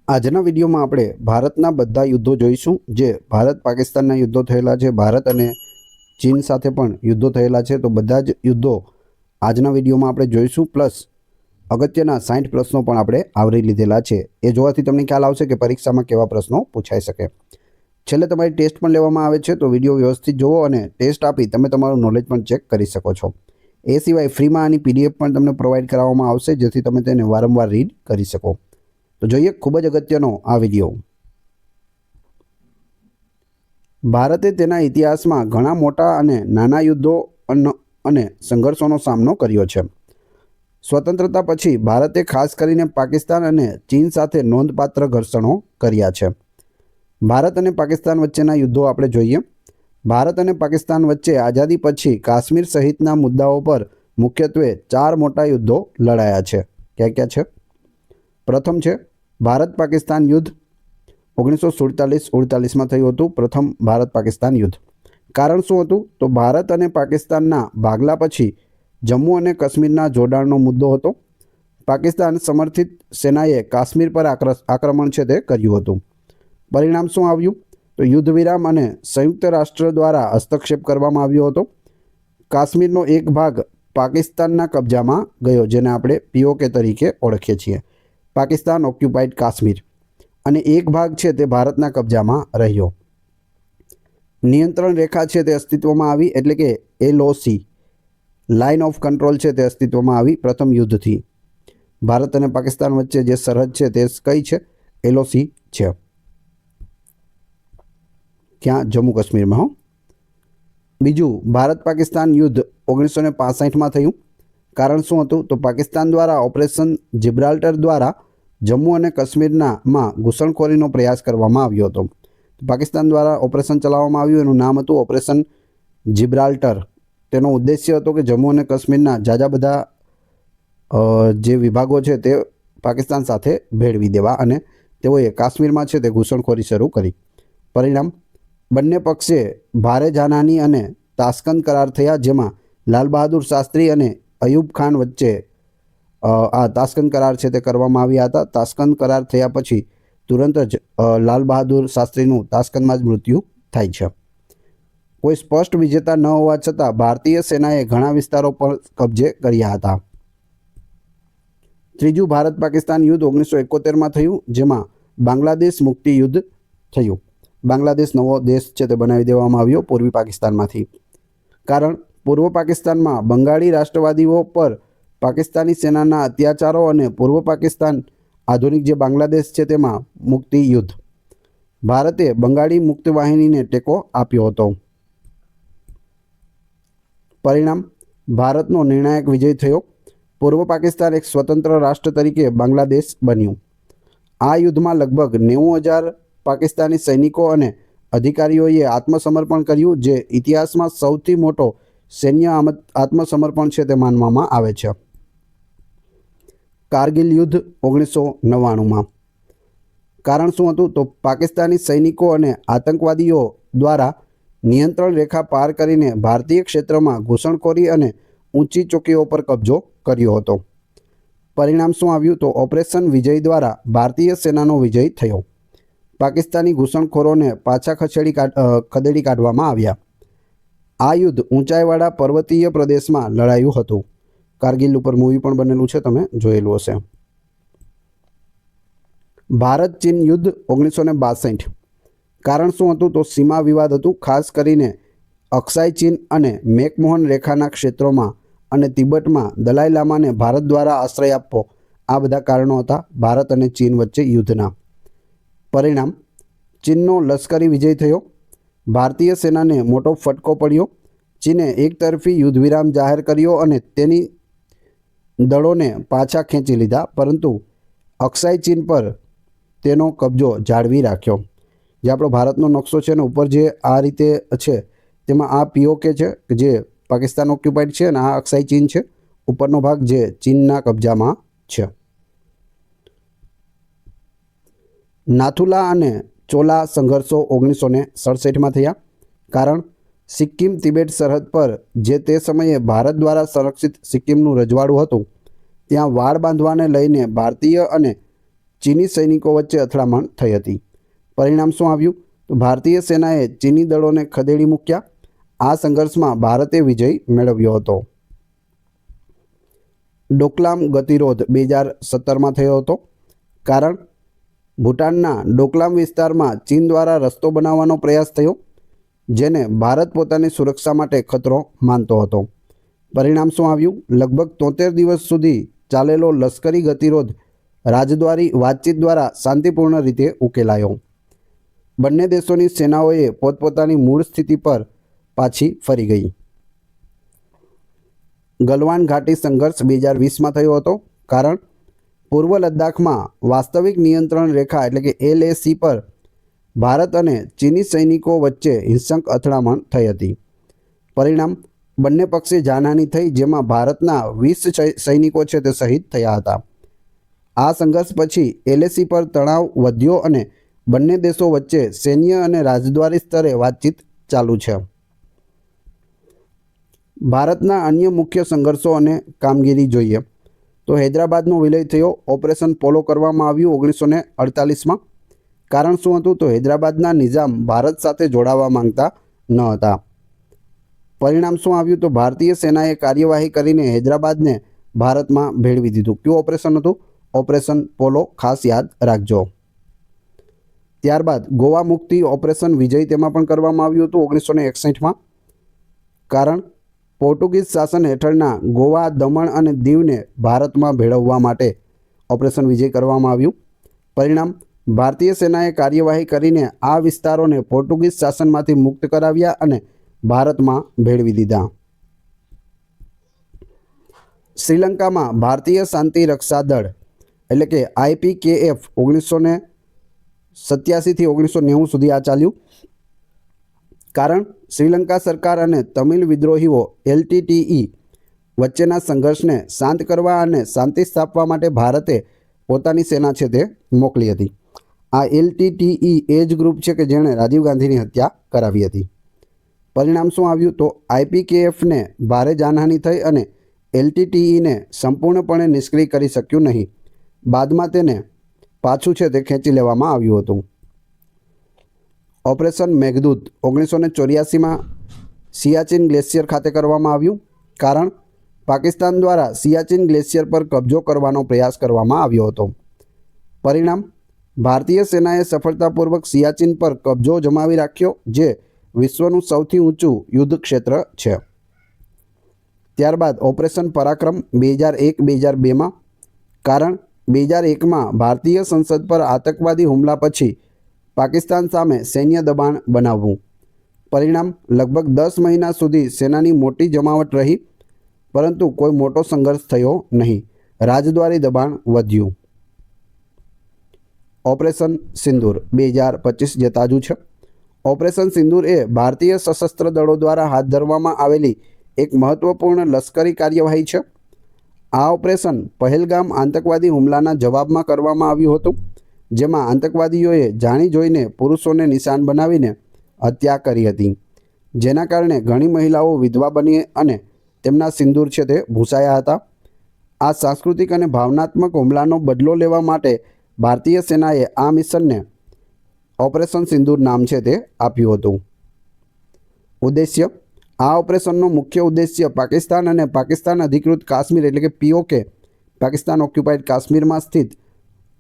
આજના વિડીયોમાં આપણે ભારતના બધા યુદ્ધો જોઈશું, જે ભારત પાકિસ્તાનના યુદ્ધો થયેલા છે, ભારત અને ચીન સાથે પણ યુદ્ધો થયેલા છે। તો બધા જ યુદ્ધો આજના વિડીયોમાં આપણે જોઈશું, પ્લસ અગત્યના 60 પ્રશ્નો પણ આપણે આવરી લીધેલા છે। એ જોવાથી તમને ખ્યાલ આવશે કે પરીક્ષામાં કેવા પ્રશ્નો પૂછાઈ શકે। છેલ્લે તમારી ટેસ્ટ પણ લેવામાં આવે છે, તો વિડીયો વ્યવસ્થિત જુઓ અને ટેસ્ટ આપી તમે તમારું નોલેજ પણ ચેક કરી શકો છો। એ સિવાય ફ્રીમાં આની પીડીએફ પણ તમને પ્રોવાઈડ કરવામાં આવશે, જેથી તમે તેને વારંવાર રીડ કરી શકો। તો જોઈએ ખૂબ જ અગત્યનો આ વિડીયો। ભારતે તેના ઇતિહાસમાં ઘણા મોટા અને નાના યુદ્ધો અને સંઘર્ષોનો સામનો કર્યો છે। સ્વતંત્રતા પછી ભારતે ખાસ કરીને પાકિસ્તાન અને ચીન સાથે નોંધપાત્ર ઘર્ષણો કર્યા છે। ભારત અને પાકિસ્તાન વચ્ચેના યુદ્ધો આપણે જોઈએ। ભારત અને પાકિસ્તાન વચ્ચે આઝાદી પછી કાશ્મીર સહિતના મુદ્દાઓ પર મુખ્યત્વે 4 મોટા યુદ્ધો લડાયા છે। ક્યાં ક્યાં છે? પ્રથમ છે ભારત પાકિસ્તાન યુદ્ધ 1947-48માં થયું હતું પ્રથમ ભારત પાકિસ્તાન યુદ્ધ। કારણ શું હતું? તો ભારત અને પાકિસ્તાનના ભાગલા પછી જમ્મુ અને કાશ્મીરના જોડાણનો મુદ્દો હતો। પાકિસ્તાન સમર્થિત સેનાએ કાશ્મીર પર આક્રમણ છે તે કર્યું હતું। પરિણામ શું આવ્યું? તો યુદ્ધ વિરામ અને સંયુક્ત રાષ્ટ્ર દ્વારા હસ્તક્ષેપ કરવામાં આવ્યો હતો। કાશ્મીરનો એક ભાગ પાકિસ્તાનના કબજામાં ગયો, જેને આપણે POK તરીકે ઓળખીએ છીએ, પાકિસ્તાન ઓક્યુપાઈડ કાશ્મીર, અને એક ભાગ છે તે ભારતના કબજામાં રહ્યો। નિયંત્રણ રેખા છે તે અસ્તિત્વમાં આવી, એટલે કે LOC લાઇન ઓફ કંટ્રોલ છે તે અસ્તિત્વમાં આવી પ્રથમ યુદ્ધથી। ભારત અને પાકિસ્તાન વચ્ચે જે સરહદ છે તે કઈ છે? LOC છે। ક્યાં? જમ્મુ કાશ્મીરમાં હો। બીજું, ભારત પાકિસ્તાન યુદ્ધ 1965માં થયું। કારણ શું હતું? તો પાકિસ્તાન દ્વારા ઓપરેશન જિબ્રાલ્ટર દ્વારા જમ્મુ અને કાશ્મીરમાં ઘૂસણખોરીનો પ્રયાસ કરવામાં આવ્યો હતો। પાકિસ્તાન દ્વારા ઓપરેશન ચલાવવામાં આવ્યું, એનું નામ હતું ઓપરેશન જિબ્રાલ્ટર। તેનો ઉદ્દેશ્ય હતો કે જમ્મુ અને કાશ્મીરના જાજા બધા જે વિભાગો છે તે પાકિસ્તાન સાથે ભેળવી દેવા, અને તેઓએ કાશ્મીરમાં છે તે ઘૂસણખોરી શરૂ કરી। પરિણામ, બંને પક્ષે ભારે જાનહાની અને તાશ્કંદ કરાર થયા, જેમાં લાલ બહાદુર શાસ્ત્રી અને અયુબ ખાન વચ્ચે આ તાશ્કંદ કરાર છે તે કરવામાં આવ્યા હતા। તાશ્કંદ કરાર થયા પછી તુરંત જ લાલ બહાદુર શાસ્ત્રીનું તાશ્કંદમાં જ મૃત્યુ થાય છે। કોઈ સ્પષ્ટ વિજેતા ન હોવા છતાં ભારતીય સેનાએ ઘણા વિસ્તારો પર કબજે કર્યા હતા। ત્રીજું, ભારત પાકિસ્તાન યુદ્ધ 1971માં થયું, જેમાં બાંગ્લાદેશ મુક્તિ યુદ્ધ થયું। બાંગ્લાદેશ નવો દેશ છે તે બનાવી દેવામાં આવ્યો પૂર્વી પાકિસ્તાનમાંથી। કારણ, પૂર્વ પાકિસ્તાનમાં બંગાળી રાષ્ટ્રવાદીઓ પર પાકિસ્તાની સેનાના અત્યાચારો અને પૂર્વ પાકિસ્તાન આધુનિક જે બાંગ્લાદેશ છે તેમાં મુક્તિ યુદ્ધ। ભારતે બંગાળી મુક્તિ વાહિનીને ટેકો આપ્યો હતો। પરિણામ, ભારતનો નિર્ણાયક વિજય થયો। પૂર્વ પાકિસ્તાન એક સ્વતંત્ર રાષ્ટ્ર તરીકે બાંગ્લાદેશ બન્યું। આ યુદ્ધમાં લગભગ 90,000 પાકિસ્તાની સૈનિકો અને અધિકારીઓએ આત્મસમર્પણ કર્યું, જે ઇતિહાસમાં સૌથી મોટો સૈન્ય આત્મસમર્પણ છે તે માનવામાં આવે છે। કારગિલ યુદ્ધ 1999માં। કારણ શું હતું? તો પાકિસ્તાની સૈનિકો અને આતંકવાદીઓ દ્વારા નિયંત્રણ રેખા પાર કરીને ભારતીય ક્ષેત્રમાં ઘૂસણખોરી અને ઊંચી ચોકીઓ પર કબજો કર્યો હતો। પરિણામ શું આવ્યું? તો ઓપરેશન વિજય દ્વારા ભારતીય સેનાનો વિજય થયો। પાકિસ્તાની ઘૂસણખોરોને પાછા ખદેડી કાઢવામાં આવ્યા। આ યુદ્ધ ઊંચાઈવાળા પર્વતીય પ્રદેશમાં લડાયું હતું। કારગિલ ઉપર મૂવી પણ બનેલું છે, તમે જોયેલું હશે। ભારત ચીન યુદ્ધ 1962। કારણ શું હતું? તો સીમા વિવાદ હતું, ખાસ કરીને અક્સાઈ ચીન અને મેકમોહન રેખાના ક્ષેત્રોમાં અને તિબેટમાં દલાઈ લામાને ભારત દ્વારા આશ્રય આપવો, આ બધા કારણો હતા ભારત અને ચીન વચ્ચે યુદ્ધના। પરિણામ, ચીનનો લશ્કરી વિજય થયો। ભારતીય સેનાને મોટો ફટકો પડ્યો। ચીને એકતરફી યુદ્ધ વિરામ જાહેર કર્યો અને તેની દળોને પાછા ખેંચી લીધા, પરંતુ અક્સાઈ ચીન પર તેનો કબજો જાળવી રાખ્યો। જે આપણો ભારતનો નકશો છે ને, ઉપર જે આ રીતે છે તેમાં આ POK છે જે પાકિસ્તાન ઓક્યુપાઈડ છે, અને આ અક્સાઈ ચીન છે, ઉપરનો ભાગ જે ચીનના કબજામાં છે। નાથુલા અને ચોલા સંઘર્ષો 1967માં થયા। કારણ, સિક્કિમ તિબેટ સરહદ પર જે તે સમયે ભારત દ્વારા સંરક્ષિત સિક્કિમનું રજવાડું હતું, ત્યાં વાડ બાંધવાને લઈને ભારતીય અને ચીની સૈનિકો વચ્ચે અથડામણ થઈ હતી. પરિણામ શું આવ્યું? તો ભારતીય સેનાએ ચીની દળોને ખદેડી મૂક્યા. આ સંઘર્ષમાં ભારતે વિજય મેળવ્યો હતો. ડોકલામ ગતિરોધ 2017માં થયો હતો. કારણ ભૂટાનના ડોકલામ વિસ્તારમાં ચીન દ્વારા રસ્તો બનાવવાનો પ્રયાસ થયો, જેને ભારત પોતાની સુરક્ષા માટે ખતરો માનતો હતો. પરિણામ શું આવ્યું? લગભગ 73 દિવસ સુધી ચાલેલો લશ્કરી ગતિરોધ રાજદ્વારી વાતચીત દ્વારા શાંતિપૂર્ણ રીતે ઉકેલાયો. બંને દેશોની સેનાઓએ પોતપોતાની મૂળ સ્થિતિ પર પાછી ફરી ગઈ. ગલવાન ઘાટી સંઘર્ષ 2020માં થયો હતો. કારણ પૂર્વ લદ્દાખમાં વાસ્તવિક નિયંત્રણ રેખા એટલે કે LAC પર ભારત અને ચીની સૈનિકો વચ્ચે હિંસક અથડામણ થઈ હતી. પરિણામ બંને પક્ષે જાનહાનિ થઈ, જેમાં ભારતના 20 સૈનિકો છે તે શહીદ થયા હતા. આ સંઘર્ષ પછી LAC પર તણાવ વધ્યો અને બંને દેશો વચ્ચે સૈન્ય અને રાજદ્વારી સ્તરે વાતચીત ચાલુ છે. ભારતના અન્ય મુખ્ય સંઘર્ષો અને કામગીરી જોઈએ તો હૈદરાબાદનો વિલય થયો. ઓપરેશન પોલો કરવામાં આવ્યું 1948માં. કારણ શું હતું? તો હૈદરાબાદના નિઝામ ભારત સાથે જોડાવા માંગતા ન હતા. પરિણામ શું આવ્યું? તો ભારતીય સેનાએ કાર્યવાહી કરીને હૈદરાબાદને ભારતમાં ભેળવી દીધું. કયું ઓપરેશન હતું? ઓપરેશન પોલો. ખાસ યાદ રાખજો. ત્યારબાદ ગોવા મુક્તિ ઓપરેશન વિજય તેમાં પણ કરવામાં આવ્યું હતું 1961માં. કારણ પોર્ટુગીઝ શાસન હેઠળના ગોવા, દમણ અને દીવને ભારતમાં ભેળવવા માટે ઓપરેશન વિજય કરવામાં આવ્યું. પરિણામ ભારતીય સેનાએ કાર્યવાહી કરીને આ વિસ્તારોને પોર્ટુગીઝ શાસનમાંથી મુક્ત કરાવ્યા અને ભારતમાં ભેળવી દીધા. શ્રીલંકામાં ભારતીય શાંતિ રક્ષા દળ એટલે કે IPKF 1987 થી 1990 સુધી આ ચાલ્યું. કારણ શ્રીલંકા સરકાર અને તમિલ વિદ્રોહીઓ LTTE વચ્ચેના સંઘર્ષને શાંત કરવા અને શાંતિ સ્થાપવા માટે ભારતે પોતાની સેના છે તે મોકલી હતી. આ LTTE એ જ ગ્રુપ છે કે જેણે રાજીવ ગાંધીની હત્યા કરાવી હતી. પરિણામ શું આવ્યું? તો IPKFને ભારે જાનહાનિ થઈ અને LTTEને સંપૂર્ણપણે નિષ્ક્રિય કરી શક્યું નહીં. બાદમાં તેને પાછું છે તે ખેંચી લેવામાં આવ્યું હતું. ઓપરેશન મેઘદૂત 1984માં સિયાચીન ગ્લેશિયર ખાતે કરવામાં આવ્યું. કારણ પાકિસ્તાન દ્વારા સિયાચીન ગ્લેશિયર પર કબજો કરવાનો પ્રયાસ કરવામાં આવ્યો હતો. પરિણામ ભારતીય સેનાએ સફળતાપૂર્વક સિયાચીન પર કબજો જમાવી રાખ્યો, જે વિશ્વનું સૌથી ઊંચું યુદ્ધ ક્ષેત્ર છે. ત્યારબાદ ઓપરેશન પરાક્રમ 2001-2002માં. કારણ 2001માં ભારતીય સંસદ પર આતંકવાદી હુમલા પછી પાકિસ્તાન સામે સૈન્ય દબાણ બનાવવું. પરિણામ લગભગ 10 મહિના સુધી સેનાની મોટી જમાવટ રહી, પરંતુ કોઈ મોટો સંઘર્ષ થયો નહીં. રાજદ્વારી દબાણ વધ્યું. ઓપરેશન સિંદૂર 2025 જે તાજું છે. ઓપરેશન સિંદૂર એ ભારતીય સશસ્ત્ર દળો દ્વારા હાથ ધરવામાં આવેલી એક મહત્વપૂર્ણ લશ્કરી કાર્યવાહી છે. આ ઓપરેશન પહેલગામ આતંકવાદી હુમલાના જવાબમાં કરવામાં આવ્યું હતું, જેમાં આતંકવાદીઓએ જાણી જોઈને પુરુષોને નિશાન બનાવીને હત્યા કરી હતી, જેના કારણે ઘણી મહિલાઓ વિધવા બની અને તેમના સિંદૂર છે તે ભૂંસાયા હતા. આ સાંસ્કૃતિક અને ભાવનાત્મક હુમલાનો બદલો લેવા માટે ભારતીય સેનાએ આ મિશનને ઓપરેશન સિંદૂર નામ છે તે આપ્યું હતું. ઉદ્દેશ્ય: આ ઓપરેશનનો મુખ્ય ઉદ્દેશ્ય પાકિસ્તાન અને પાકિસ્તાન અધિકૃત કાશ્મીર એટલે કે POK પાકિસ્તાન ઓક્યુપાઈડ કાશ્મીરમાં સ્થિત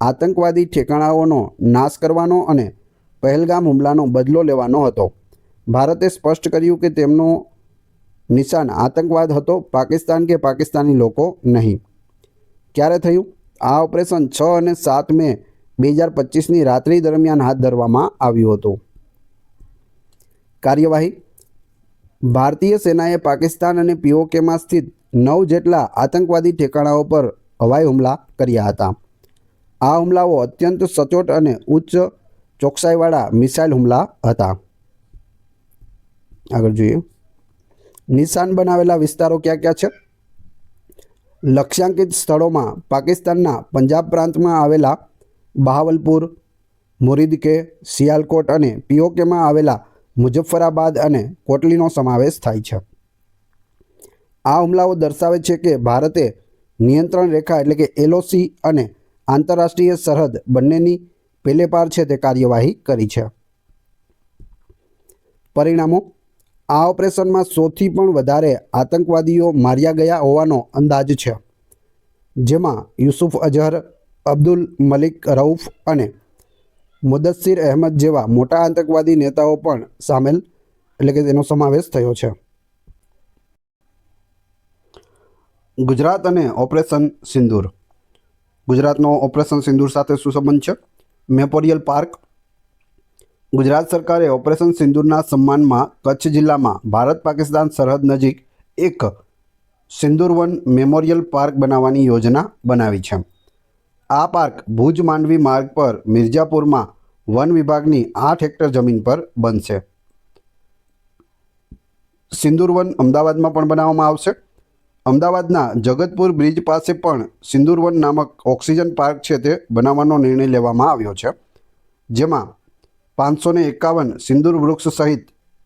આતંકવાદી ઠેકાણાઓનો નાશ કરવાનો અને પહેલગામ હુમલાનો બદલો લેવાનો હતો. ભારતે સ્પષ્ટ કર્યું કે તેમનો નિશાન આતંકવાદ હતો, પાકિસ્તાન કે પાકિસ્તાની લોકો નહીં. ક્યારે થયું? આ ઓપરેશન 6 અને 7 મે 2025ની રાત્રિ દરમિયાન હાથ ધરવામાં આવ્યું હતું. કાર્યવાહી: ભારતીય સેનાએ પાકિસ્તાન અને POKમાં સ્થિત 9 જેટલા આતંકવાદી ઠેકાણાઓ પર હવાઈ હુમલા કર્યા હતા. આ હુમલાઓ અત્યંત સચોટ અને ઉચ્ચ ચોકસાઈવાળા મિસાઇલ હુમલા હતા. આગળ જોઈએ. નિશાન બનાવેલા વિસ્તારો ક્યાં ક્યાં છે? લક્ષ્યાંકિત સ્થળોમાં પાકિસ્તાનના પંજાબ પ્રાંતમાં આવેલા બહાવલપુર, મુરીદકે, સિયાલકોટ અને POKમાં આવેલા મુઝફ્ફરાબાદ અને કોટલીનો સમાવેશ થાય છે. આ હુમલાઓ દર્શાવે છે કે ભારતે નિયંત્રણ રેખા એટલે કે LOC અને આંતરરાષ્ટ્રીય સરહદ બંનેની પેલે પાર છે તે કાર્યવાહી કરી છે. પરિણામો: આ ઓપરેશનમાં 100થી પણ વધારે આતંકવાદીઓ માર્યા ગયા હોવાનો અંદાજ છે, જેમાં યુસુફ અઝહર, અબ્દુલ મલિક રઉફ અને મુદસ્સિર અહેમદ જેવા મોટા આતંકવાદી નેતાઓ પણ સામેલ એટલે કે તેનો સમાવેશ થયો છે. ગુજરાત અને ઓપરેશન સિંદૂર. ગુજરાતનો ઓપરેશન સિંદૂર સાથે શું સંબંધ છે? Memorial park. ગુજરાત સરકારે ઓપરેશન સિંદૂરના સન્માનમાં કચ્છ જિલ્લામાં ભારત પાકિસ્તાન સરહદ નજીક એક સિંદૂરવન મેમોરિયલ પાર્ક બનાવવાની યોજના બનાવી છે. આ પાર્ક ભુજ માંડવી માર્ગ પર મિર્જાપુરમાં વન વિભાગની 8 હેક્ટર જમીન પર બનશે. સિંદૂરવન અમદાવાદમાં પણ બનાવવામાં આવશે. અમદાવાદના જગતપુર બ્રિજ પાસે પણ સિંદૂરવન નામક ઓક્સિજન પાર્ક છે તે બનાવવાનો નિર્ણય લેવામાં આવ્યો છે, જેમાં 551 સિંદૂર વૃક્ષ સહિત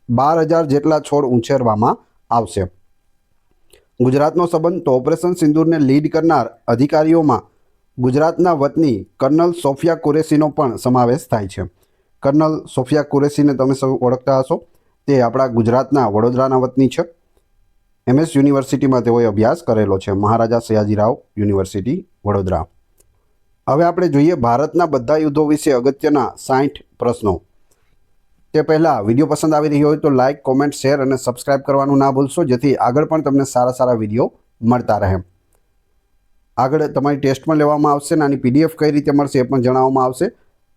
12,000 જેટલા છોડ ઉછેરવામાં આવશે. ગુજરાતનો સંબંધ તો ઓપરેશન સિંદૂરને લીડ કરનાર અધિકારીઓમાં ગુજરાતના વતની કર્નલ સોફિયા કુરેશીનો પણ સમાવેશ થાય છે. કર્નલ સોફિયા કુરેશીને તમે સૌ ઓળખતા હશો. તે આપણા ગુજરાતના વડોદરાના વતની છે. MS યુનિવર્સિટીમાં તેઓએ અભ્યાસ કરેલો છે, મહારાજા સયાજીરાવ યુનિવર્સિટી વડોદરા. હવે આપણે જોઈએ ભારતના બધા યુદ્ધો વિશે અગત્યના 60 પ્રશ્નો. તે પહેલાં વિડીયો પસંદ આવી રહ્યો હોય તો લાઇક, કોમેન્ટ, શેર અને સબસ્ક્રાઇબ કરવાનું ના ભૂલશો, જેથી આગળ પણ તમને સારા સારા વિડીયો મળતા રહે. આગળ તમારી ટેસ્ટમાં લેવામાં આવશે અને આની PDF કઈ રીતે મળશે એ પણ જણાવવામાં આવશે.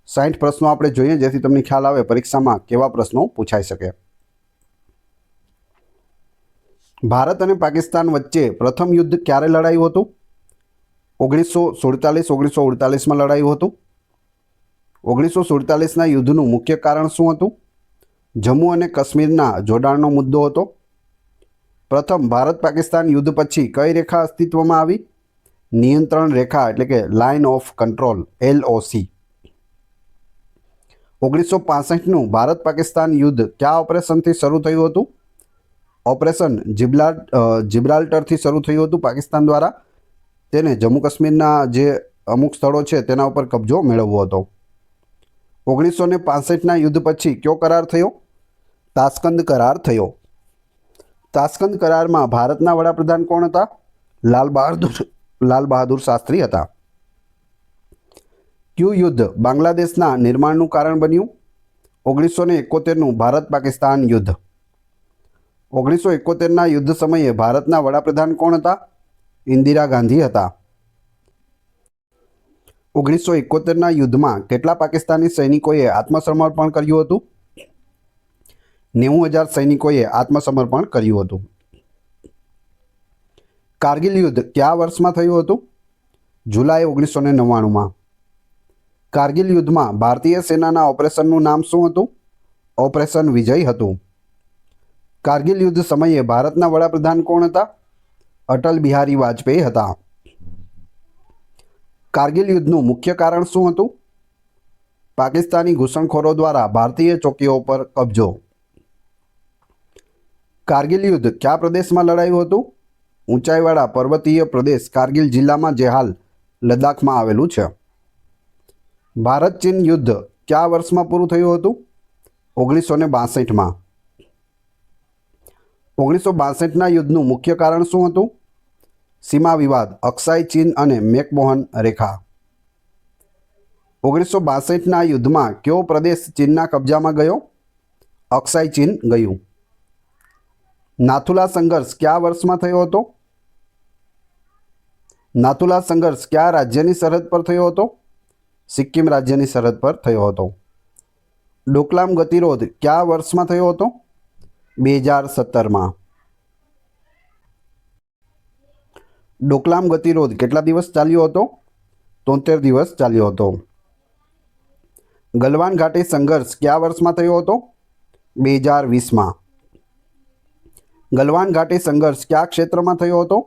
60 પ્રશ્નો આપણે જોઈએ, જેથી તમને ખ્યાલ આવે પરીક્ષામાં કેવા પ્રશ્નો પૂછાઈ શકે. ભારત અને પાકિસ્તાન વચ્ચે પ્રથમ યુદ્ધ ક્યારે લડાયું હતું? 1947-1948માં લડાયું હતું. 1947ના યુદ્ધનું મુખ્ય કારણ શું હતું? જમ્મુ અને કાશ્મીરના જોડાણનો મુદ્દો હતો. પ્રથમ ભારત પાકિસ્તાન યુદ્ધ પછી કઈ રેખા અસ્તિત્વમાં આવી? નિયંત્રણ રેખા એટલે કે લાઇન ઓફ કંટ્રોલ, LOC. 1965નું ભારત પાકિસ્તાન યુદ્ધ કયા ઓપરેશનથી શરૂ થયું હતું? ઓપરેશન જિબ્રાલ્ટરથી શરૂ થયું હતું પાકિસ્તાન દ્વારા. તેને જમ્મુ કાશ્મીરના જે અમુક સ્થળો છે તેના ઉપર કબજો મેળવવો હતો. 1965ના યુદ્ધ પછી કયો કરાર થયો? તાશ્કંદ કરાર થયો. તાશ્કંદ કરારમાં ભારતના વડાપ્રધાન કોણ હતા? લાલ બહાદુર શાસ્ત્રી હતા. કયું યુદ્ધ બાંગ્લાદેશના નિર્માણનું કારણ બન્યું? 1971નું ભારત પાકિસ્તાન યુદ્ધ. 1971ના યુદ્ધ સમયે ભારતના વડાપ્રધાન કોણ હતા? ઇન્દિરા ગાંધી હતા. 1971ના યુદ્ધમાં કેટલા પાકિસ્તાની સૈનિકોએ આત્મસમર્પણ કર્યું હતું? 90,000 સૈનિકોએ આત્મસમર્પણ કર્યું હતું. કારગિલ યુદ્ધ કયા વર્ષમાં થયું હતું? જુલાઈ 1999માં. કારગિલ યુદ્ધમાં ભારતીય સેનાના ઓપરેશનનું નામ શું હતું? ઓપરેશન વિજય હતું. કારગિલ યુદ્ધ સમયે ભારતના વડાપ્રધાન કોણ હતા? અટલ બિહારી વાજપેયી હતા. કારગિલ યુદ્ધનું મુખ્ય કારણ શું હતું? પાકિસ્તાની ઘૂસણખોરો દ્વારા ભારતીય ચોકીઓ પર કબજો. કારગિલ યુદ્ધ કયા પ્રદેશમાં લડાયું હતું? ઊંચાઈવાળા પર્વતીય પ્રદેશ કારગિલ જિલ્લામાં, જે હાલ લદ્દાખમાં આવેલું છે. ભારત ચીન યુદ્ધ કયા વર્ષમાં પૂરું થયું હતું? 1962માં. 1962ના યુદ્ધનું મુખ્ય કારણ શું હતું? સીમા વિવાદ, અક્સાઈ ચીન અને મેકમોહન રેખા. 1962ના યુદ્ધમાં કયો પ્રદેશ ચીનના કબજામાં ગયો? અક્સાઈ ચીન ગયું. નાથુલા સંઘર્ષ કયા વર્ષમાં થયો હતો? નાથુલા સંઘર્ષ કયા રાજ્યની સરહદ પર થયો હતો? સિક્કિમ રાજ્યની સરહદ પર થયો હતો. ડોકલામ ગતિરોધ કયા વર્ષમાં થયો હતો? 2017માં. ડોકલામ ગતિરોધ કેટલા દિવસ ચાલ્યો હતો? 73 દિવસ ચાલ્યો હતો. ગલવાન ઘાટી સંઘર્ષ કયા વર્ષમાં થયો હતો? 2020માં. ગલવાન ઘાટી સંઘર્ષ કયા ક્ષેત્રમાં થયો હતો?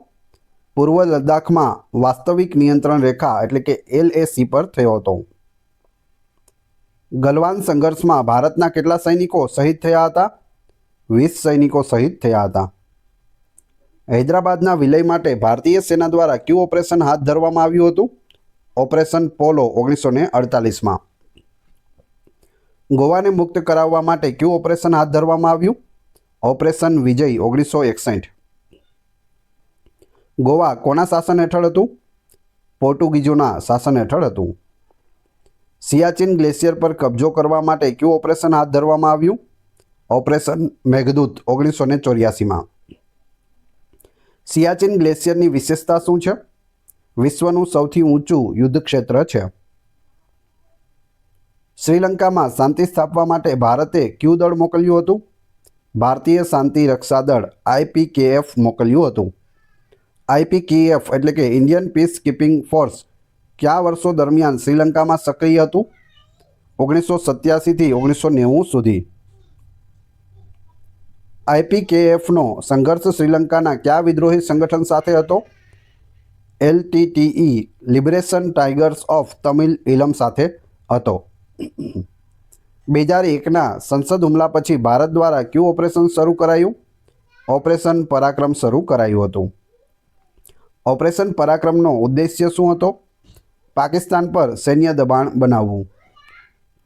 પૂર્વ લદ્દાખમાં વાસ્તવિક નિયંત્રણ રેખા એટલે કે LAC પર થયો હતો. ગલવાન સંઘર્ષમાં ભારતના કેટલા સૈનિકો શહીદ થયા હતા? 20 સૈનિકો શહીદ થયા હતા. હૈદરાબાદના વિલય માટે ભારતીય સેના દ્વારા કયું ઓપરેશન હાથ ધરવામાં આવ્યું હતું? ઓપરેશન પોલો 1948માં. ગોવાને મુક્ત કરાવવા માટે કયું ઓપરેશન હાથ ધરવામાં આવ્યું? ઓપરેશન વિજય 1961. ગોવા કોના શાસન હેઠળ હતું? પોર્ટુગીઝોના શાસન હેઠળ હતું. સિયાચીન ગ્લેશિયર પર કબજો કરવા માટે કયું ઓપરેશન હાથ ધરવામાં આવ્યું? ઓપરેશન મેઘદૂત 1984માં. સિયાચીન ગ્લેશિયરની વિશેષતા શું છે? વિશ્વનું સૌથી ઊંચું યુદ્ધ ક્ષેત્ર છે. શ્રીલંકામાં શાંતિ સ્થાપવા માટે ભારતે કયું દળ મોકલ્યું હતું? ભારતીય શાંતિ રક્ષા દળ IPKF મોકલ્યું હતું. IPKF એટલે કે ઇન્ડિયન પીસ કીપિંગ ફોર્સ કયા વર્ષો દરમિયાન શ્રીલંકામાં સક્રિય હતું? 1987 થી 1990 સુધી. IPKFનો સંઘર્ષ શ્રીલંકાના કયા વિદ્રોહી સંગઠન સાથે હતો? LTTE Liberation Tigers of Tamil Eelam સાથે હતો. 2001ના સંસદ હુમલા પછી ભારત દ્વારા કયું ઓપરેશન શરૂ કરાયું? ઓપરેશન પરાક્રમ શરૂ કરાયું હતું. ઓપરેશન પરાક્રમનો ઉદ્દેશ્ય શું હતો? પાકિસ્તાન પર સૈન્ય દબાણ બનાવવું.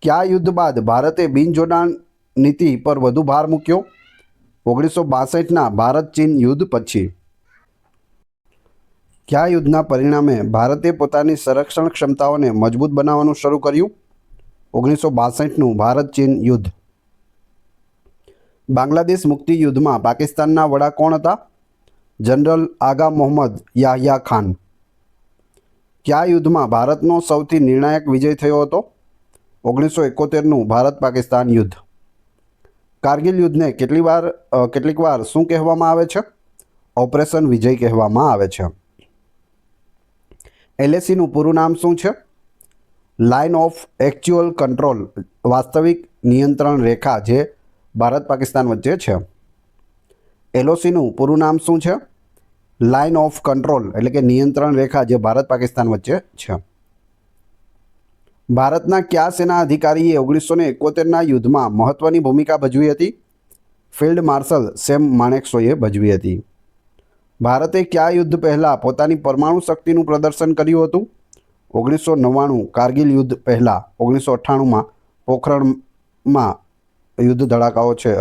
કયા યુદ્ધ બાદ ભારતે બિનજોડાણ નીતિ પર વધુ ભાર મૂક્યો? 1962ના ભારત ચીન યુદ્ધ પછી. કયા યુદ્ધના પરિણામે ભારતે પોતાની સંરક્ષણ ક્ષમતાઓને મજબૂત બનાવવાનું શરૂ કર્યું? 1962નું ભારત ચીન યુદ્ધ. બાંગ્લાદેશ મુક્તિ યુદ્ધમાં પાકિસ્તાનના વડા કોણ હતા? જનરલ આગા મોહમ્મદ યાહ્યા ખાન. કયા યુદ્ધમાં ભારતનો સૌથી નિર્ણાયક વિજય થયો હતો? 1971નું ભારત પાકિસ્તાન યુદ્ધ. કારગિલ યુદ્ધને કેટલીક વાર શું કહેવામાં આવે છે? ઓપરેશન વિજય કહેવામાં આવે છે. LACનું પૂરું નામ શું છે? લાઇન ઓફ એક્ચ્યુઅલ કંટ્રોલ, વાસ્તવિક નિયંત્રણ રેખા જે ભારત પાકિસ્તાન વચ્ચે છે. LOCનું પૂરું નામ શું છે? લાઇન ઓફ કંટ્રોલ એટલે કે નિયંત્રણ રેખા જે ભારત પાકિસ્તાન વચ્ચે છે. ભારતના કયા સેના અધિકારીએ 1971ના યુદ્ધમાં મહત્વની ભૂમિકા ભજવી હતી? ફિલ્ડ માર્શલ સેમ માણેકશોએ ભજવી હતી. ભારતે કયા યુદ્ધ પહેલાં પોતાની પરમાણુ શક્તિનું પ્રદર્શન કર્યું હતું? 1999 કારગિલ યુદ્ધ પહેલાં. 1998માં પોખરણમાં યુદ્ધ ધડાકાઓ છે,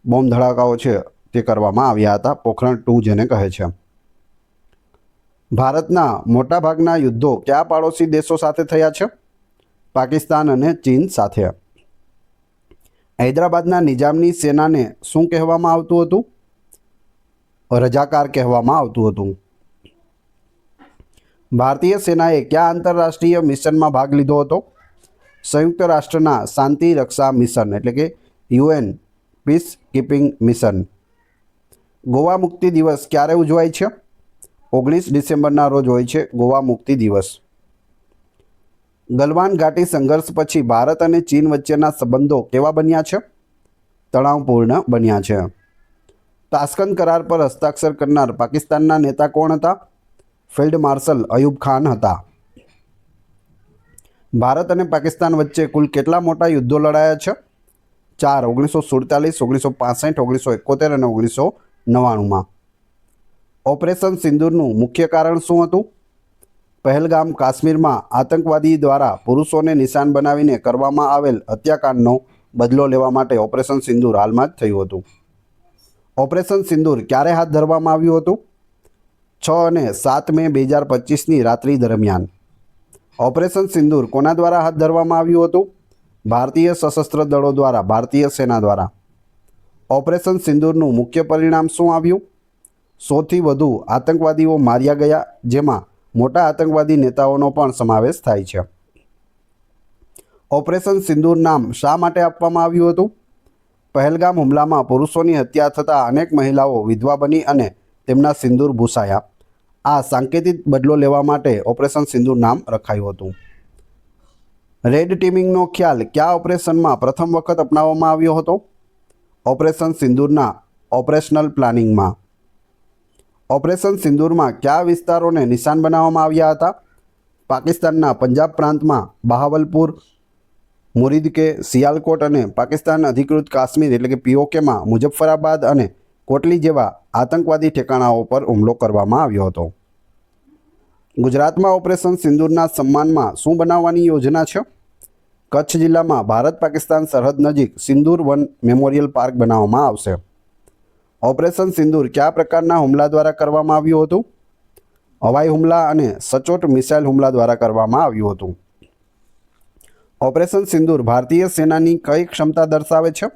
બોમ્બ ધડાકાઓ છે તે કરવામાં આવ્યા હતા. પોખરણ 2 જેને કહે છે. ભારતના મોટાભાગના યુદ્ધો કયા પાડોશી દેશો સાથે થયા છે? પાકિસ્તાન અને ચીન સાથે. હૈદરાબાદના નિજામની સેનાને શું કહેવામાં આવતું હતું? રજાકાર કહેવામાં આવતું હતું. ભારતીય સેનાએ કયા આંતરરાષ્ટ્રીય મિશનમાં ભાગ લીધો હતો? સંયુક્ત રાષ્ટ્રના શાંતિ રક્ષા મિશન એટલે કે UN peace keeping mission. Goa મુક્તિ દિવસ ક્યારે ઉજવાય છે? 19 ડિસેમ્બરના રોજ હોય છે ગોવા મુક્તિ દિવસ. ગલવાન ઘાટી સંઘર્ષ પછી ભારત અને ચીન વચ્ચેના સંબંધો કેવા બન્યા છે? તણાવપૂર્ણ બન્યા છે. તાસ્કંદ કરાર પર હસ્તાક્ષર કરનાર પાકિસ્તાનના નેતા કોણ હતા? ફિલ્ડ માર્શલ અયુબ ખાન હતા. ભારત અને પાકિસ્તાન વચ્ચે કુલ કેટલા મોટા યુદ્ધો લડાયા છે? 4. 1947, 1965, 1971 અને 1999માં. ઓપરેશન સિંદૂરનું મુખ્ય કારણ શું હતું? પહેલગામ કાશ્મીરમાં આતંકવાદી દ્વારા પુરુષોને નિશાન બનાવીને કરવામાં આવેલ હત્યાકાંડનો બદલો લેવા માટે ઓપરેશન સિંદૂર હાલમાં જ થયું હતું. ઓપરેશન સિંદૂર ક્યારે હાથ ધરવામાં આવ્યું હતું? 6 અને 7 મે 2025ની રાત્રિ દરમિયાન. ઓપરેશન સિંદૂર કોના દ્વારા હાથ ધરવામાં આવ્યું હતું? ભારતીય સશસ્ત્ર દળો દ્વારા, ભારતીય સેના દ્વારા. ઓપરેશન સિંદૂરનું મુખ્ય પરિણામ શું આવ્યું? 100થી વધુ આતંકવાદીઓ માર્યા ગયા, જેમાં મોટા આતંકવાદી નેતાઓનો પણ સમાવેશ થાય છે. ઓપરેશન સિંદૂર નામ શા માટે આપવામાં આવ્યું હતું? પહેલગામ હુમલામાં પુરુષોની હત્યા થતાં અનેક મહિલાઓ વિધવા બની અને તેમના સિંદૂર ભૂસાયા. આ સાંકેતિક બદલો લેવા માટે ઓપરેશન સિંદૂર નામ રખાયું હતું. રેડ ટીમિંગનો ખ્યાલ કયા ઓપરેશનમાં પ્રથમ વખત અપનાવવામાં આવ્યો હતો? ઓપરેશન સિંદૂરના ઓપરેશનલ પ્લાનિંગમાં. ઓપરેશન સિંદૂરમાં કયા વિસ્તારોને નિશાન બનાવવામાં આવ્યા હતા? પાકિસ્તાનના પંજાબ પ્રાંતમાં બહાવલપુર, મુરીદકે, સિયાલકોટ અને પાકિસ્તાન અધિકૃત કાશ્મીર એટલે કે POKમાં મુઝફ્ફરાબાદ અને કોટલી જેવા આતંકવાદી ઠેકાણાઓ પર હુમલો કરવામાં આવ્યો હતો. ગુજરાતમાં ઓપરેશન સિંદૂરના સન્માનમાં શું બનાવવાની યોજના છે? કચ્છ જિલ્લામાં ભારત પાકિસ્તાન સરહદ નજીક સિંદૂર વન મેમોરિયલ પાર્ક બનાવવામાં આવશે. ઓપરેશન સિંદૂર કયા પ્રકારના હુમલા દ્વારા કરવામાં આવ્યું હતું? હવાઈ હુમલા અને સચોટ મિસાઇલ હુમલા દ્વારા કરવામાં આવ્યું હતું. ઓપરેશન સિંદૂર ભારતીય સેનાની કઈ ક્ષમતા દર્શાવે છે?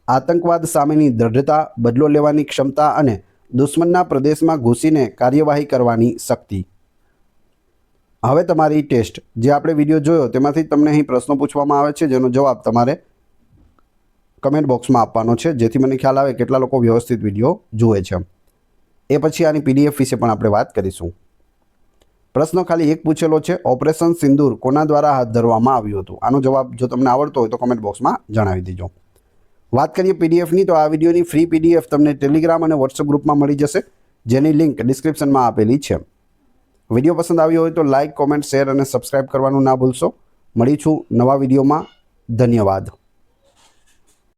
આતંકવાદ સામેની દ્રઢતા, બદલો લેવાની ક્ષમતા અને દુશ્મનના પ્રદેશમાં ઘૂસીને કાર્યવાહી કરવાની શક્તિ. હવે તમારી ટેસ્ટ, જે આપણે વિડીયો જોયો તેમાંથી તમને અહીં પ્રશ્નો પૂછવામાં આવે છે, જેનો જવાબ તમારે કમેન્ટ બોક્સમાં આપવાનો છે, જેથી મને ખ્યાલ આવે કેટલા લોકો વ્યવસ્થિત વિડીયો જુએ છે. એ પછી આની પીડીએફ વિશે પણ આપણે વાત કરીશું. પ્રશ્ન ખાલી એક પૂછેલો છે, ઓપરેશન સિંદૂર કોના દ્વારા હાથ ધરવામાં આવ્યું હતું? આનો જવાબ જો તમને આવડતો હોય તો કમેન્ટ બોક્સમાં જણાવી દેજો. વાત કરીએ પીડીએફની, તો આ વિડીયોની ફ્રી પીડીએફ તમને ટેલિગ્રામ અને વોટ્સઅપ ગ્રુપમાં મળી જશે, જેની લિંક ડિસ્ક્રિપ્શનમાં આપેલી છે. વિડીયો પસંદ આવ્યો હોય તો લાઇક, કોમેન્ટ, શેર અને સબસ્ક્રાઇબ કરવાનું ના ભૂલશો. મળીશું નવા વિડીયોમાં. ધન્યવાદ.